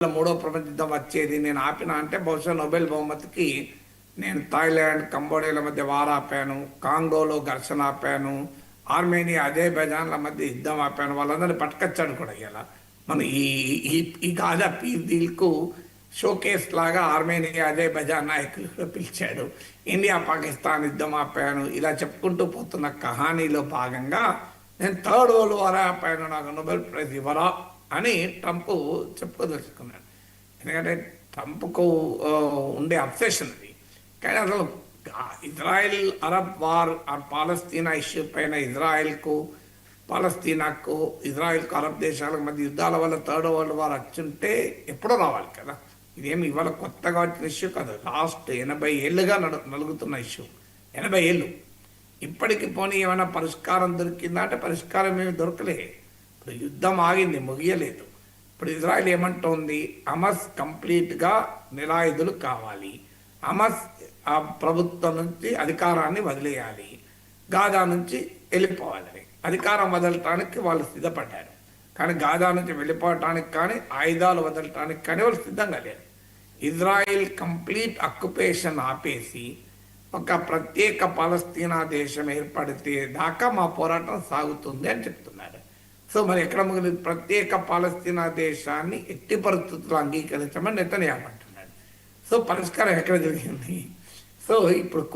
మూడో ప్రపంచ యుద్ధం వచ్చేది నేను ఆపిన అంటే బహుశా నోబెల్ బహుమతికి నేను థాయిలాండ్ కంబోడియాల మధ్య వార్ ఆపాను, కాంగోలో ఘర్షణ ఆపాను, ఆర్మేనియా అజర్బైజాన్ల మధ్య యుద్ధం ఆపాను. వాళ్ళందరినీ పట్టుకొచ్చాడు కూడా. ఇలా మన ఈ ఈ ఈ గాజా పీస్ డీల్కు షోకేస్ లాగా ఆర్మేనియా అజర్బైజాన్ నాయకులు కూడా పిలిచాడు. ఇండియా పాకిస్తాన్ యుద్ధం ఆపాను. ఇలా చెప్పుకుంటూ పోతున్న కహానీలో భాగంగా నేను థర్డ్ వరల్డ్ వార్ ఆపాను, నాకు నోబెల్ ప్రైజ్ ఇవ్వరా అని ట్రంప్ చెప్పుకోదలుచుకున్నాడు. ఎందుకంటే ట్రంప్కు ఉండే అబ్సెషన్ అది. కానీ అసలు ఇజ్రాయెల్ అరబ్ వార్ పాలస్తీనా ఇష్యూ పైన ఇజ్రాయెల్కు పాలస్తీనాకు ఇజ్రాయెల్కు అరబ్ దేశాలకు మధ్య యుద్ధాల వల్ల థర్డ్ వరల్డ్ వార్ వచ్చుంటే ఎప్పుడో రావాలి కదా. ఇదేమి ఇవాళ కొత్తగా వచ్చిన ఇష్యూ కాదు. లాస్ట్ 80 ఏళ్ళుగా నలుగుతున్న ఇష్యూ. 80 ఏళ్ళు. ఇప్పటికి పోనీ ఏమైనా పరిష్కారం దొరికిందా అంటే పరిష్కారం ఏమి దొరకలే. ఇప్పుడు యుద్ధం ఆగింది, ముగియలేదు. ఇప్పుడు ఇజ్రాయెల్ ఏమంటోంది, హమాస్ కంప్లీట్గా నిరాయుధులు కావాలి, హమాస్ ఆ ప్రభుత్వం నుంచి అధికారాన్ని వదిలేయాలి, గాజా నుంచి వెళ్ళిపోవాలని. అధికారం వదలటానికి వాళ్ళు సిద్ధపడ్డారు, కానీ గాజా నుంచి వెళ్ళిపోవటానికి కానీ ఆయుధాలు వదలటానికి కానీ వాళ్ళు సిద్ధంగా లేరు. ఇజ్రాయెల్ కంప్లీట్ అక్యుపేషన్ ఆపేసి ఒక ప్రత్యేక పాలస్తీనా దేశం ఏర్పడితే దాకా మా పోరాటం సాగుతుంది అని చెప్తున్నారు. సో మరి ఎక్కడ మిగిలిన ప్రత్యేక పాలస్తీనా దేశాన్ని ఎట్టి పరిస్థితుల్లో అంగీకరించమని నెతన్యాహు అంటున్నాడు. సో పరిష్కారం ఎక్కడ జరిగింది? సో ఇప్పుడు